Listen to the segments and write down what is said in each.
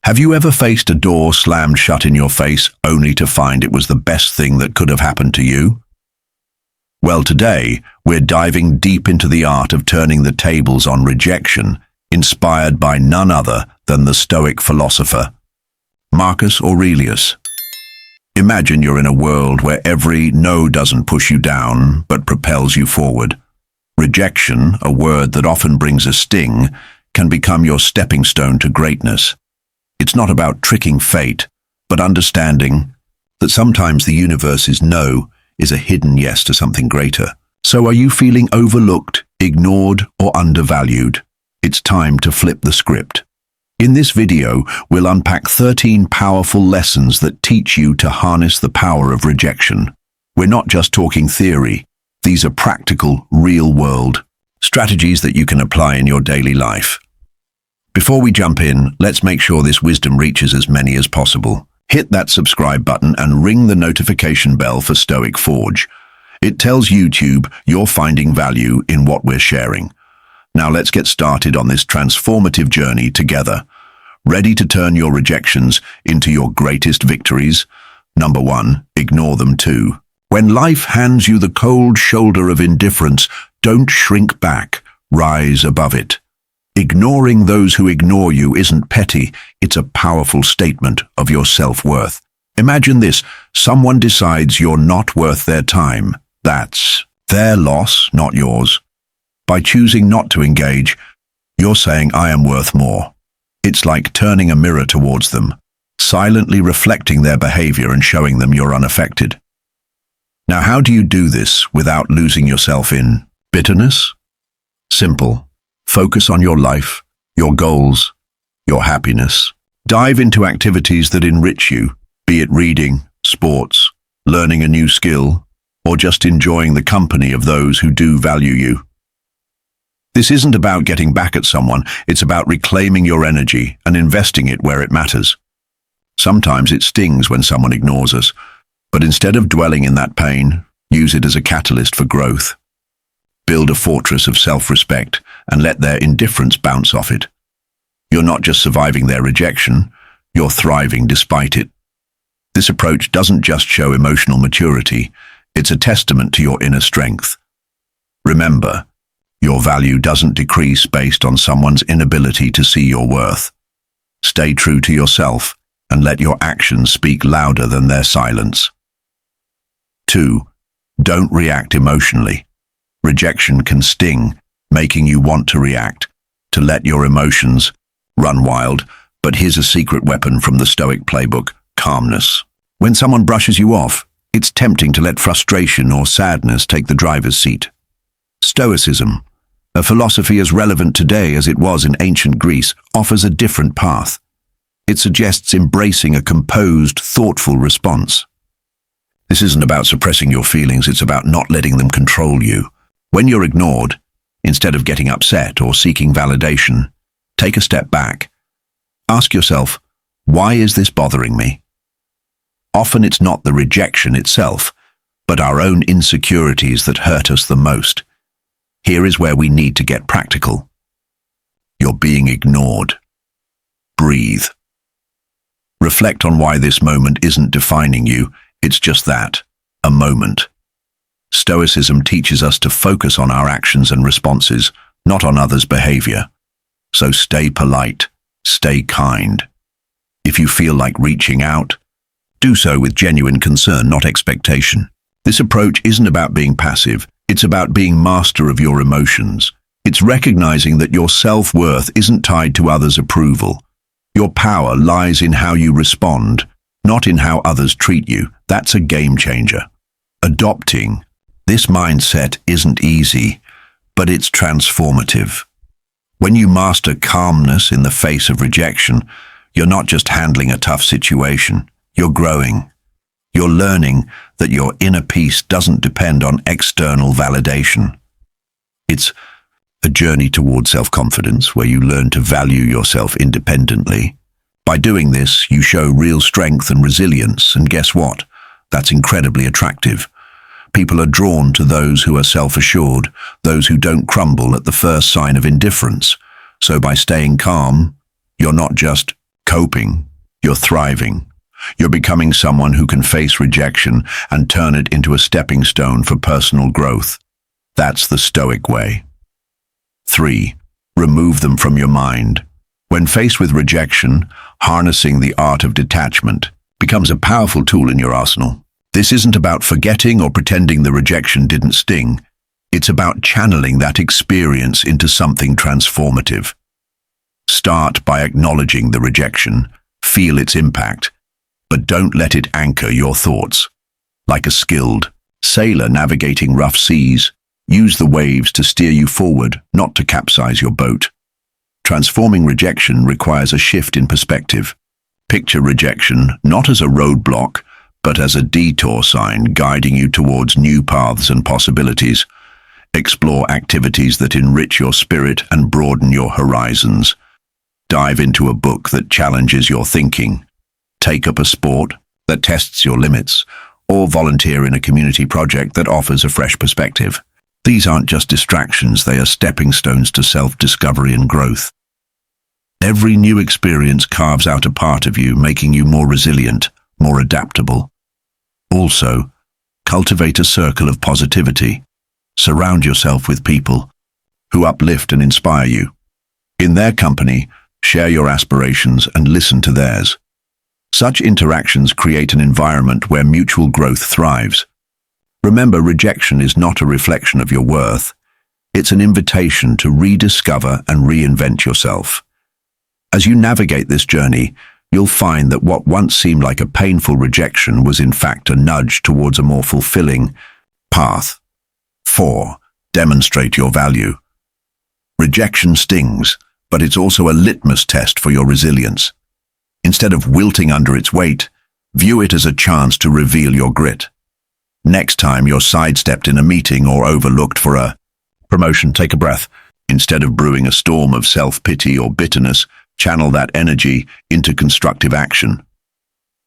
Have you ever faced a door slammed shut in your face only to find it was the best thing that could have happened to you? Well, today, we're diving deep into the art of turning the tables on rejection, inspired by none other than the Stoic philosopher, Marcus Aurelius. Imagine you're in a world where every no doesn't push you down, but propels you forward. Rejection, a word that often brings a sting, can become your stepping stone to greatness. It's not about tricking fate, but understanding that sometimes the universe's no is a hidden yes to something greater. So are you feeling overlooked, ignored, or undervalued? It's time to flip the script. In this video, we'll unpack 13 powerful lessons that teach you to harness the power of rejection. We're not just talking theory. These are practical, real-world strategies that you can apply in your daily life. Before we jump in, let's make sure this wisdom reaches as many as possible. Hit that subscribe button and ring the notification bell for Stoic Forge. It tells YouTube you're finding value in what we're sharing. Now let's get started on this transformative journey together. Ready to turn your rejections into your greatest victories? Number 1, ignore them too. When life hands you the cold shoulder of indifference, don't shrink back, rise above it. Ignoring those who ignore you isn't petty, it's a powerful statement of your self-worth. Imagine this, someone decides you're not worth their time. That's their loss, not yours. By choosing not to engage, you're saying, I am worth more. It's like turning a mirror towards them, silently reflecting their behavior and showing them you're unaffected. Now, how do you do this without losing yourself in bitterness? Simple. Focus on your life, your goals, your happiness. Dive into activities that enrich you, be it reading, sports, learning a new skill, or just enjoying the company of those who do value you. This isn't about getting back at someone, it's about reclaiming your energy and investing it where it matters. Sometimes it stings when someone ignores us, but instead of dwelling in that pain, use it as a catalyst for growth. Build a fortress of self-respect and let their indifference bounce off it. You're not just surviving their rejection, you're thriving despite it. This approach doesn't just show emotional maturity, it's a testament to your inner strength. Remember, your value doesn't decrease based on someone's inability to see your worth. Stay true to yourself and let your actions speak louder than their silence. 2. Don't react emotionally. Rejection can sting, making you want to react, to let your emotions run wild. But here's a secret weapon from the Stoic playbook: calmness. When someone brushes you off, it's tempting to let frustration or sadness take the driver's seat. Stoicism, a philosophy as relevant today as it was in ancient Greece, offers a different path. It suggests embracing a composed, thoughtful response. This isn't about suppressing your feelings, it's about not letting them control you. When you're ignored, instead of getting upset or seeking validation, take a step back. Ask yourself, why is this bothering me? Often it's not the rejection itself, but our own insecurities that hurt us the most. Here is where we need to get practical. You're being ignored. Breathe. Reflect on why this moment isn't defining you, it's just that, a moment. Stoicism teaches us to focus on our actions and responses, not on others' behavior. So stay polite, stay kind. If you feel like reaching out, do so with genuine concern, not expectation. This approach isn't about being passive, it's about being master of your emotions. It's recognizing that your self-worth isn't tied to others' approval. Your power lies in how you respond, not in how others treat you. That's a game changer. Adopting this mindset isn't easy, but it's transformative. When you master calmness in the face of rejection, you're not just handling a tough situation, you're growing. You're learning that your inner peace doesn't depend on external validation. It's a journey toward self-confidence where you learn to value yourself independently. By doing this, you show real strength and resilience, and guess what? That's incredibly attractive. People are drawn to those who are self-assured, those who don't crumble at the first sign of indifference. So by staying calm, you're not just coping, you're thriving. You're becoming someone who can face rejection and turn it into a stepping stone for personal growth. That's the Stoic way. 3. Remove them from your mind. When faced with rejection, harnessing the art of detachment becomes a powerful tool in your arsenal. This isn't about forgetting or pretending the rejection didn't sting. It's about channeling that experience into something transformative. Start by acknowledging the rejection, feel its impact, but don't let it anchor your thoughts. Like a skilled sailor navigating rough seas, use the waves to steer you forward, not to capsize your boat. Transforming rejection requires a shift in perspective. Picture rejection not as a roadblock, but as a detour sign guiding you towards new paths and possibilities. Explore activities that enrich your spirit and broaden your horizons. Dive into a book that challenges your thinking. Take up a sport that tests your limits, or volunteer in a community project that offers a fresh perspective. These aren't just distractions, they are stepping stones to self-discovery and growth. Every new experience carves out a part of you, making you more resilient, more adaptable. Also, cultivate a circle of positivity. Surround yourself with people who uplift and inspire you. In their company, share your aspirations and listen to theirs. Such interactions create an environment where mutual growth thrives. Remember, rejection is not a reflection of your worth. It's an invitation to rediscover and reinvent yourself. As you navigate this journey, you'll find that what once seemed like a painful rejection was in fact a nudge towards a more fulfilling path. 4. Demonstrate your value. Rejection stings, but it's also a litmus test for your resilience. Instead of wilting under its weight, view it as a chance to reveal your grit. Next time you're sidestepped in a meeting or overlooked for a promotion, take a breath. Instead of brewing a storm of self-pity or bitterness, channel that energy into constructive action.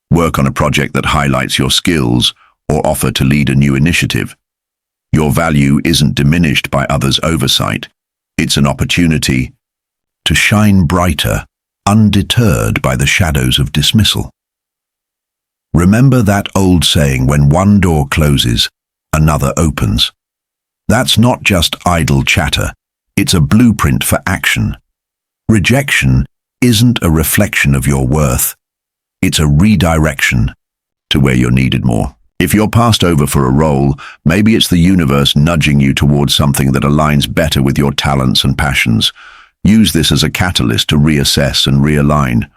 Work on a project that highlights your skills or offer to lead a new initiative. Your value isn't diminished by others' oversight. It's an opportunity to shine brighter, undeterred by the shadows of dismissal. Remember that old saying, when one door closes, another opens. That's not just idle chatter. It's a blueprint for action. Rejection isn't a reflection of your worth. It's a redirection to where you're needed more. If you're passed over for a role, maybe it's the universe nudging you towards something that aligns better with your talents and passions. Use this as a catalyst to reassess and realign.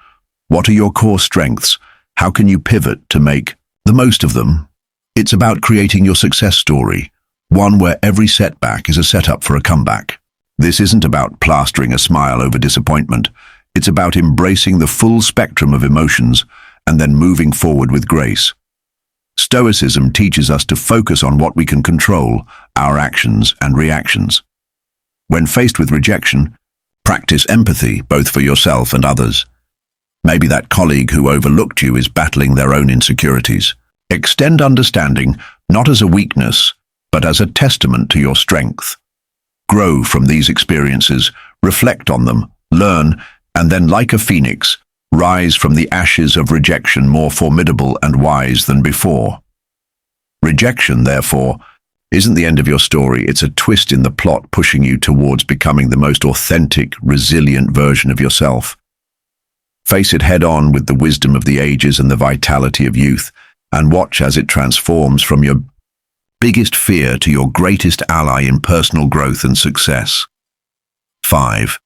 What are your core strengths? How can you pivot to make the most of them? It's about creating your success story, one where every setback is a setup for a comeback. This isn't about plastering a smile over disappointment. It's about embracing the full spectrum of emotions and then moving forward with grace. Stoicism teaches us to focus on what we can control, our actions and reactions. When faced with rejection, practice empathy, both for yourself and others. Maybe that colleague who overlooked you is battling their own insecurities. Extend understanding, not as a weakness, but as a testament to your strength. Grow from these experiences, reflect on them, learn, and then, like a phoenix, rise from the ashes of rejection more formidable and wise than before. Rejection, therefore, isn't the end of your story. It's a twist in the plot pushing you towards becoming the most authentic, resilient version of yourself. Face it head-on with the wisdom of the ages and the vitality of youth, and watch as it transforms from your biggest fear to your greatest ally in personal growth and success. 5.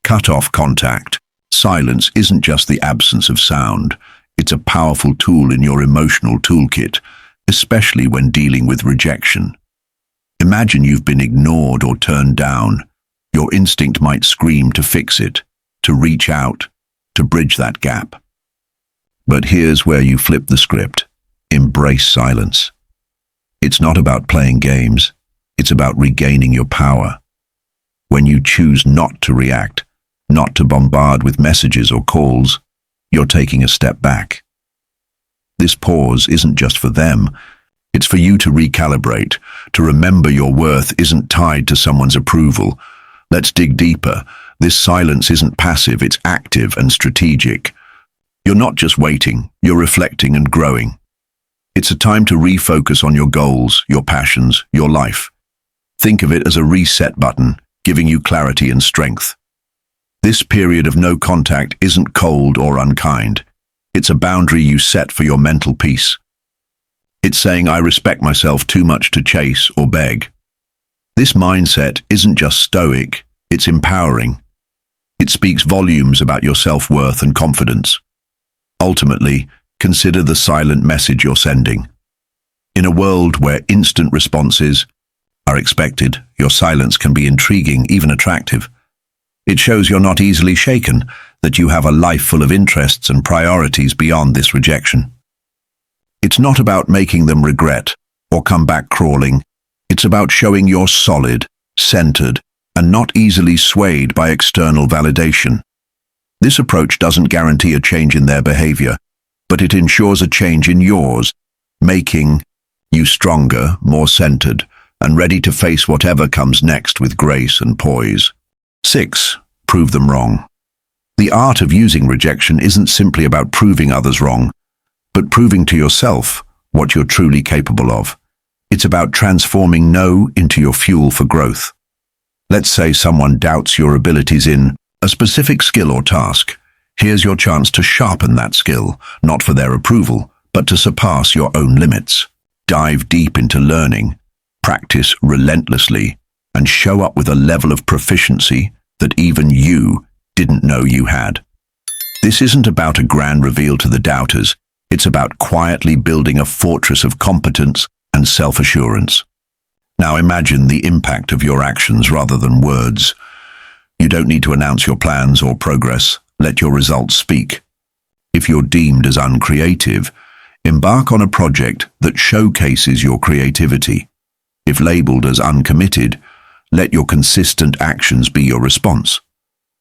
Cut off contact. Silence isn't just the absence of sound. It's a powerful tool in your emotional toolkit, especially when dealing with rejection. Imagine you've been ignored or turned down. Your instinct might scream to fix it, to reach out, to bridge that gap. But here's where you flip the script. Embrace silence. It's not about playing games. It's about regaining your power. When you choose not to react, not to bombard with messages or calls, you're taking a step back. This pause isn't just for them. It's for you to recalibrate, to remember your worth isn't tied to someone's approval. Let's dig deeper. This silence isn't passive, it's active and strategic. You're not just waiting, you're reflecting and growing. It's a time to refocus on your goals, your passions, your life. Think of it as a reset button, giving you clarity and strength. This period of no contact isn't cold or unkind. It's a boundary you set for your mental peace. It's saying, I respect myself too much to chase or beg. This mindset isn't just stoic, it's empowering. It speaks volumes about your self-worth and confidence. Ultimately, consider the silent message you're sending. In a world where instant responses are expected, your silence can be intriguing, even attractive. It shows you're not easily shaken, that you have a life full of interests and priorities beyond this rejection. It's not about making them regret or come back crawling. It's about showing you're solid, centered, and not easily swayed by external validation. This approach doesn't guarantee a change in their behavior, but it ensures a change in yours, making you stronger, more centered, and ready to face whatever comes next with grace and poise. 6. Prove them wrong. The art of using rejection isn't simply about proving others wrong, but proving to yourself what you're truly capable of. It's about transforming no into your fuel for growth. Let's say someone doubts your abilities in a specific skill or task. Here's your chance to sharpen that skill, not for their approval, but to surpass your own limits. Dive deep into learning, practice relentlessly, and show up with a level of proficiency that even you didn't know you had. This isn't about a grand reveal to the doubters. It's about quietly building a fortress of competence and self-assurance. Now imagine the impact of your actions rather than words. You don't need to announce your plans or progress. Let your results speak. If you're deemed as uncreative, embark on a project that showcases your creativity. If labeled as uncommitted, let your consistent actions be your response.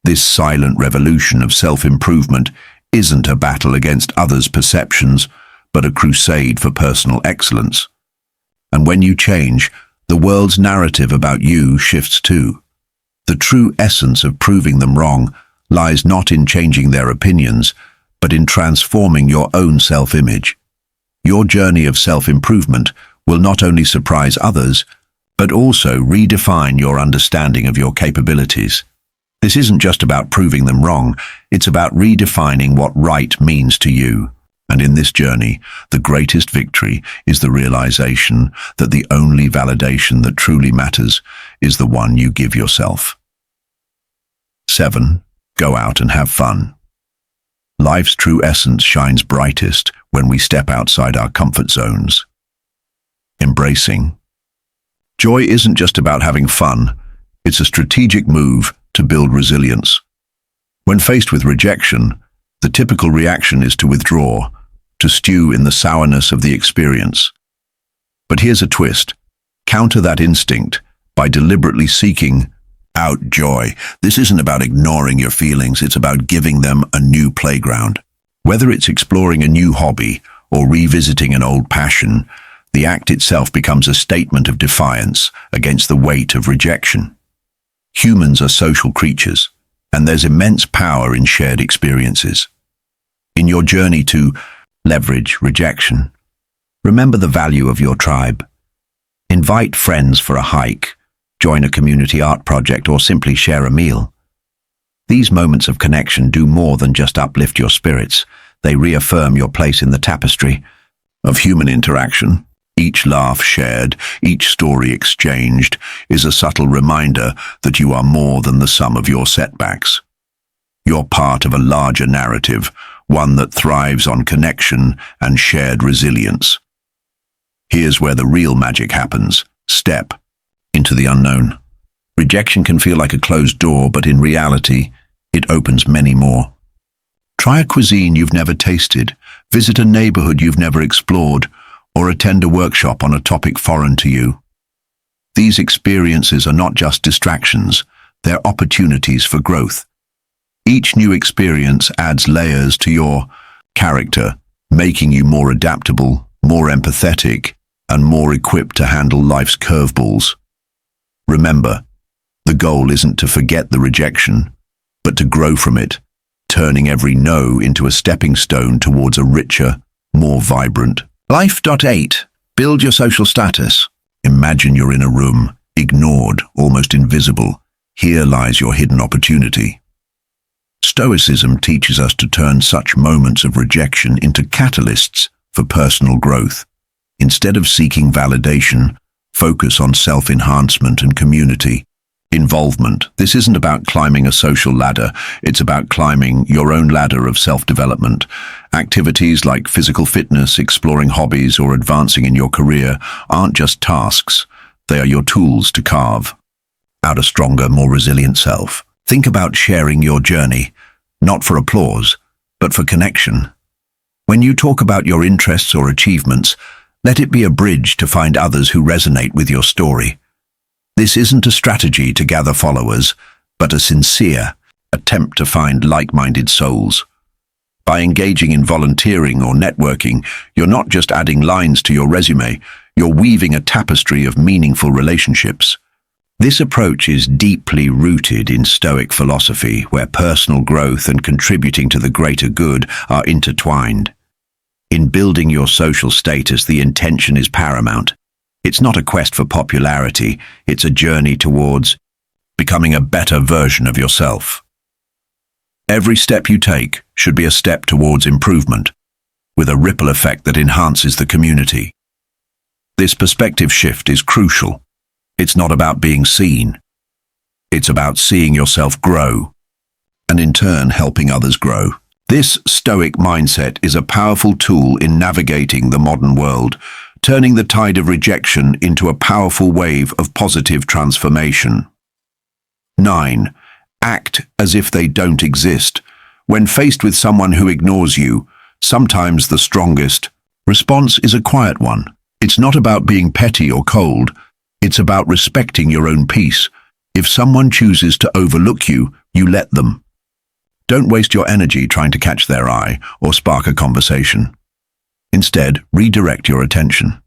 This silent revolution of self-improvement isn't a battle against others' perceptions, but a crusade for personal excellence. And when you change, the world's narrative about you shifts too. The true essence of proving them wrong lies not in changing their opinions, but in transforming your own self-image. Your journey of self-improvement will not only surprise others, but also redefine your understanding of your capabilities. This isn't just about proving them wrong, it's about redefining what right means to you. And in this journey, the greatest victory is the realization that the only validation that truly matters is the one you give yourself. 7. Go out and have fun. Life's true essence shines brightest when we step outside our comfort zones. Embracing. Joy isn't just about having fun, it's a strategic move to build resilience. When faced with rejection, the typical reaction is to withdraw, to stew in the sourness of the experience. But here's a twist. Counter that instinct by deliberately seeking out joy. This isn't about ignoring your feelings, it's about giving them a new playground. Whether it's exploring a new hobby or revisiting an old passion, the act itself becomes a statement of defiance against the weight of rejection. Humans are social creatures, and there's immense power in shared experiences. In your journey to leverage rejection, remember the value of your tribe. Invite friends for a hike, join a community art project, or simply share a meal. These moments of connection do more than just uplift your spirits. They reaffirm your place in the tapestry of human interaction. Each laugh shared, each story exchanged, is a subtle reminder that you are more than the sum of your setbacks. You're part of a larger narrative, one that thrives on connection and shared resilience. Here's where the real magic happens. Step into the unknown. Rejection can feel like a closed door, but in reality, it opens many more. Try a cuisine you've never tasted, visit a neighborhood you've never explored, or attend a workshop on a topic foreign to you. These experiences are not just distractions, they're opportunities for growth. Each new experience adds layers to your character, making you more adaptable, more empathetic, and more equipped to handle life's curveballs. Remember, the goal isn't to forget the rejection, but to grow from it, turning every no into a stepping stone towards a richer, more vibrant life. 8. Build your social status. Imagine you're in a room, ignored, almost invisible. Here lies your hidden opportunity. Stoicism teaches us to turn such moments of rejection into catalysts for personal growth. Instead of seeking validation, focus on self-enhancement and community involvement. This isn't about climbing a social ladder, it's about climbing your own ladder of self-development. Activities like physical fitness, exploring hobbies, or advancing in your career aren't just tasks, they are your tools to carve out a stronger, more resilient self. Think about sharing your journey, not for applause, but for connection. When you talk about your interests or achievements, let it be a bridge to find others who resonate with your story. This isn't a strategy to gather followers, but a sincere attempt to find like-minded souls. By engaging in volunteering or networking, you're not just adding lines to your resume, you're weaving a tapestry of meaningful relationships. This approach is deeply rooted in Stoic philosophy, where personal growth and contributing to the greater good are intertwined. In building your social status, the intention is paramount. It's not a quest for popularity, it's a journey towards becoming a better version of yourself. Every step you take should be a step towards improvement, with a ripple effect that enhances the community. This perspective shift is crucial. It's not about being seen. It's about seeing yourself grow, and in turn helping others grow. This Stoic mindset is a powerful tool in navigating the modern world, turning the tide of rejection into a powerful wave of positive transformation. 9. Act as if they don't exist. When faced with someone who ignores you, sometimes the strongest response is a quiet one. It's not about being petty or cold. It's about respecting your own peace. If someone chooses to overlook you, you let them. Don't waste your energy trying to catch their eye or spark a conversation. Instead, redirect your attention.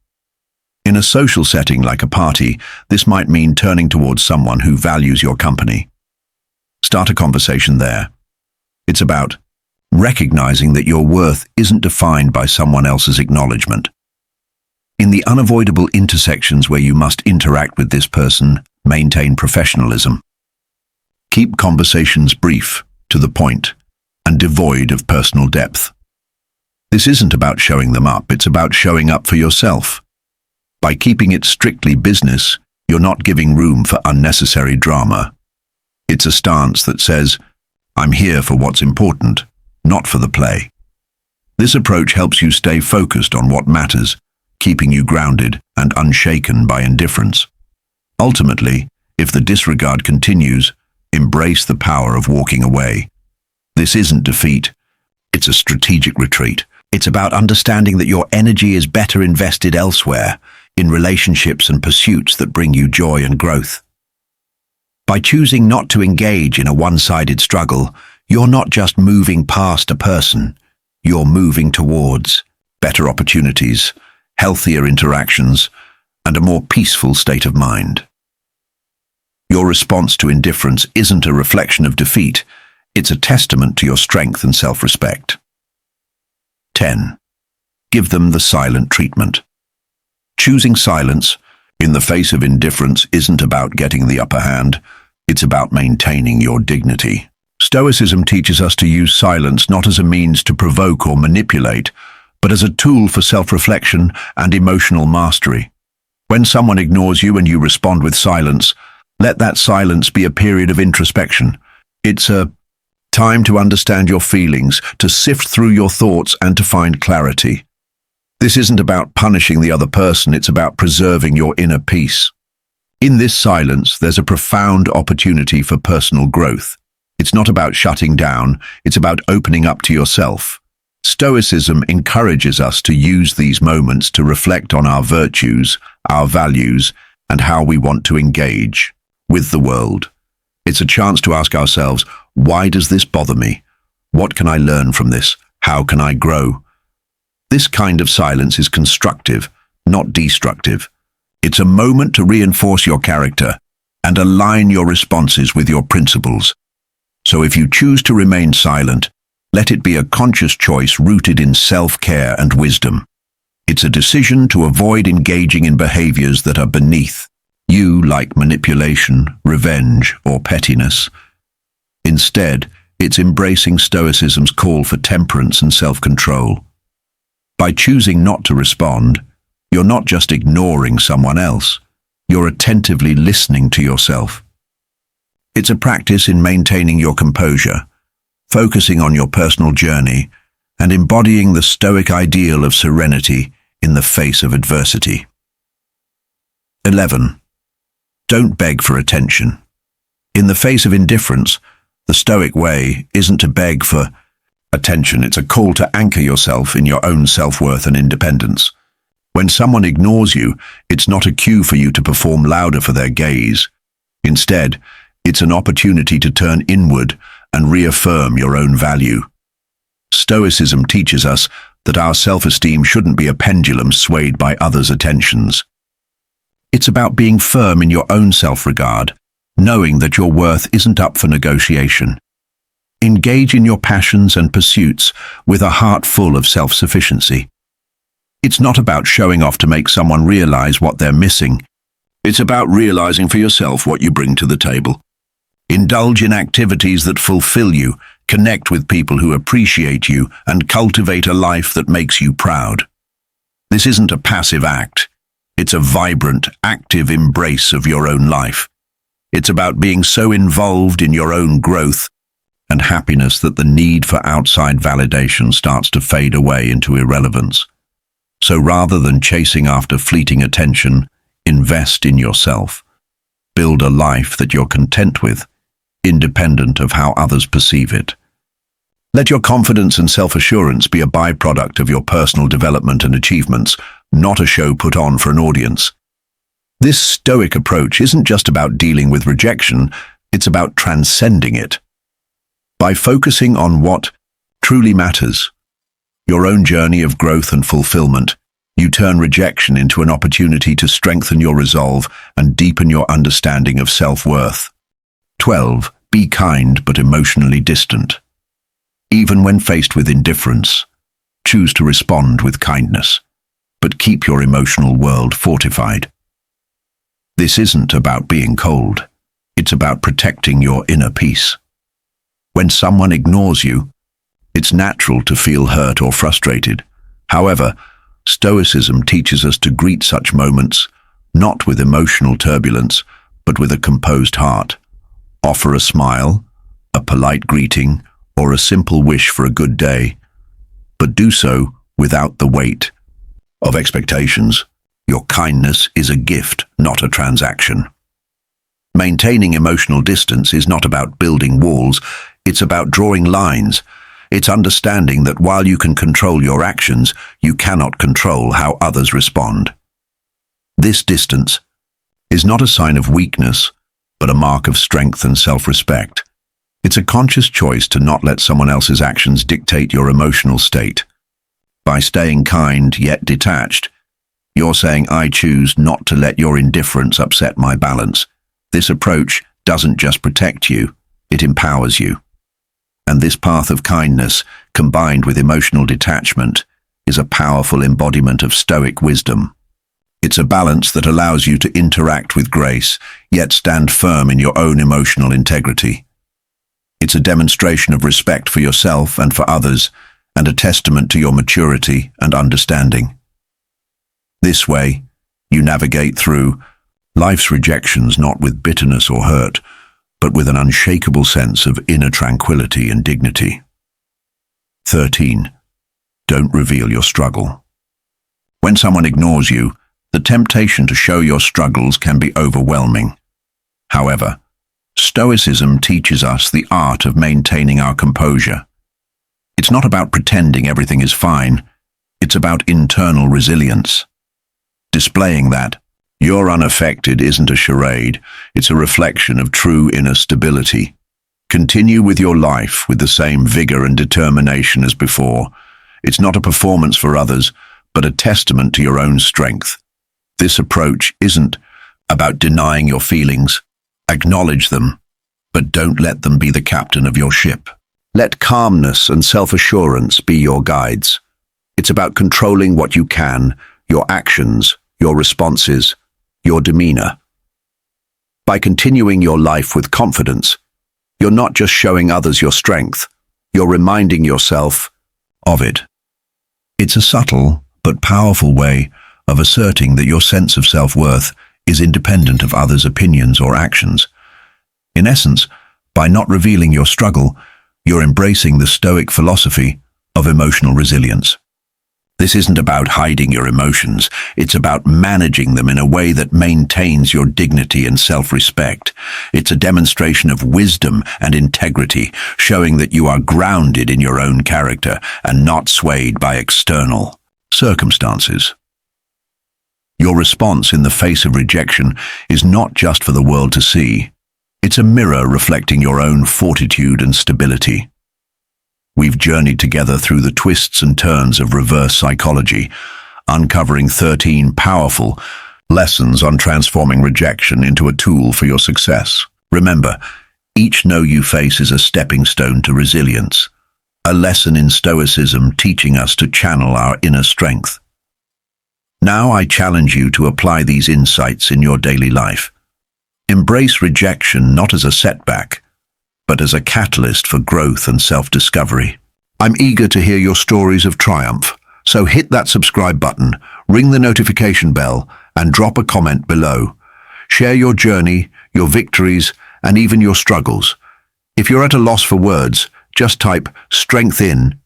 In a social setting like a party, this might mean turning towards someone who values your company. Start a conversation there. It's about recognizing that your worth isn't defined by someone else's acknowledgement. In the unavoidable intersections where you must interact with this person, maintain professionalism. Keep conversations brief, to the point, and devoid of personal depth. This isn't about showing them up, it's about showing up for yourself. By keeping it strictly business, you're not giving room for unnecessary drama. It's a stance that says, I'm here for what's important, not for the play. This approach helps you stay focused on what matters, keeping you grounded and unshaken by indifference. Ultimately, if the disregard continues, embrace the power of walking away. This isn't defeat, it's a strategic retreat. It's about understanding that your energy is better invested elsewhere, in relationships and pursuits that bring you joy and growth. By choosing not to engage in a one-sided struggle, you're not just moving past a person, you're moving towards better opportunities, healthier interactions, and a more peaceful state of mind. Your response to indifference isn't a reflection of defeat, it's a testament to your strength and self-respect. 10. Give them the silent treatment. Choosing silence in the face of indifference isn't about getting the upper hand, it's about maintaining your dignity. Stoicism teaches us to use silence not as a means to provoke or manipulate, but as a tool for self-reflection and emotional mastery. When someone ignores you and you respond with silence, let that silence be a period of introspection. It's a time to understand your feelings, to sift through your thoughts and to find clarity. This isn't about punishing the other person, it's about preserving your inner peace. In this silence, there's a profound opportunity for personal growth. It's not about shutting down, it's about opening up to yourself. Stoicism encourages us to use these moments to reflect on our virtues, our values, and how we want to engage with the world. It's a chance to ask ourselves, why does this bother me? What can I learn from this? How can I grow? This kind of silence is constructive, not destructive. It's a moment to reinforce your character and align your responses with your principles. So if you choose to remain silent, let it be a conscious choice rooted in self-care and wisdom. It's a decision to avoid engaging in behaviors that are beneath you, like manipulation, revenge, or pettiness. Instead, it's embracing Stoicism's call for temperance and self-control. By choosing not to respond, you're not just ignoring someone else, you're attentively listening to yourself. It's a practice in maintaining your composure, focusing on your personal journey, and embodying the Stoic ideal of serenity in the face of adversity. 11. Don't beg for attention. In the face of indifference, the Stoic way isn't to beg for attention, it's a call to anchor yourself in your own self-worth and independence. When someone ignores you, it's not a cue for you to perform louder for their gaze. Instead, it's an opportunity to turn inward and reaffirm your own value. Stoicism teaches us that our self-esteem shouldn't be a pendulum swayed by others' attentions. It's about being firm in your own self-regard, knowing that your worth isn't up for negotiation. Engage in your passions and pursuits with a heart full of self-sufficiency. It's not about showing off to make someone realize what they're missing. It's about realizing for yourself what you bring to the table. Indulge in activities that fulfill you, connect with people who appreciate you, and cultivate a life that makes you proud. This isn't a passive act. It's a vibrant, active embrace of your own life. It's about being so involved in your own growth and happiness that the need for outside validation starts to fade away into irrelevance. So rather than chasing after fleeting attention, invest in yourself. Build a life that you're content with, independent of how others perceive it. Let your confidence and self-assurance be a byproduct of your personal development and achievements, not a show put on for an audience. This Stoic approach isn't just about dealing with rejection, it's about transcending it. By focusing on what truly matters, your own journey of growth and fulfillment, you turn rejection into an opportunity to strengthen your resolve and deepen your understanding of self-worth. 12. Be kind but emotionally distant. Even when faced with indifference, choose to respond with kindness, but keep your emotional world fortified. This isn't about being cold. It's about protecting your inner peace. When someone ignores you, it's natural to feel hurt or frustrated. However, Stoicism teaches us to greet such moments, not with emotional turbulence, but with a composed heart. Offer a smile, a polite greeting, or a simple wish for a good day, but do so without the weight of expectations. Your kindness is a gift, not a transaction. Maintaining emotional distance is not about building walls, it's about drawing lines. It's understanding that while you can control your actions, you cannot control how others respond. This distance is not a sign of weakness, but a mark of strength and self-respect. It's a conscious choice to not let someone else's actions dictate your emotional state. By staying kind yet detached, you're saying, I choose not to let your indifference upset my balance. This approach doesn't just protect you, it empowers you. And this path of kindness, combined with emotional detachment, is a powerful embodiment of Stoic wisdom. It's a balance that allows you to interact with grace, yet stand firm in your own emotional integrity. It's a demonstration of respect for yourself and for others, and a testament to your maturity and understanding. This way, you navigate through life's rejections not with bitterness or hurt, but with an unshakable sense of inner tranquility and dignity. 13. Don't reveal your struggle. When someone ignores you, the temptation to show your struggles can be overwhelming. However, Stoicism teaches us the art of maintaining our composure. It's not about pretending everything is fine, it's about internal resilience. Displaying that you're unaffected isn't a charade, it's a reflection of true inner stability. Continue with your life with the same vigor and determination as before. It's not a performance for others, but a testament to your own strength. This approach isn't about denying your feelings. Acknowledge them, but don't let them be the captain of your ship. Let calmness and self-assurance be your guides. It's about controlling what you can, your actions, your responses, your demeanor. By continuing your life with confidence, you're not just showing others your strength, you're reminding yourself of it. It's a subtle but powerful way of asserting that your sense of self-worth is independent of others' opinions or actions. In essence, by not revealing your struggle, you're embracing the Stoic philosophy of emotional resilience. This isn't about hiding your emotions, it's about managing them in a way that maintains your dignity and self-respect. It's a demonstration of wisdom and integrity, showing that you are grounded in your own character and not swayed by external circumstances. Your response in the face of rejection is not just for the world to see. It's a mirror reflecting your own fortitude and stability. We've journeyed together through the twists and turns of reverse psychology, uncovering 13 powerful lessons on transforming rejection into a tool for your success. Remember, each no you face is a stepping stone to resilience, a lesson in Stoicism teaching us to channel our inner strength. Now I challenge you to apply these insights in your daily life. Embrace rejection not as a setback, but as a catalyst for growth and self-discovery. I'm eager to hear your stories of triumph, so hit that subscribe button, ring the notification bell, and drop a comment below. Share your journey, your victories, and even your struggles. If you're at a loss for words, just type "strength in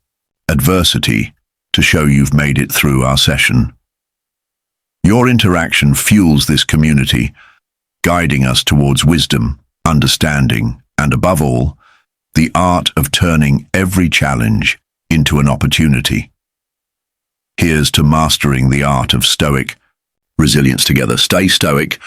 adversity" to show you've made it through our session. Your interaction fuels this community, guiding us towards wisdom, understanding, and above all, the art of turning every challenge into an opportunity. Here's to mastering the art of Stoic resilience together. Stay Stoic,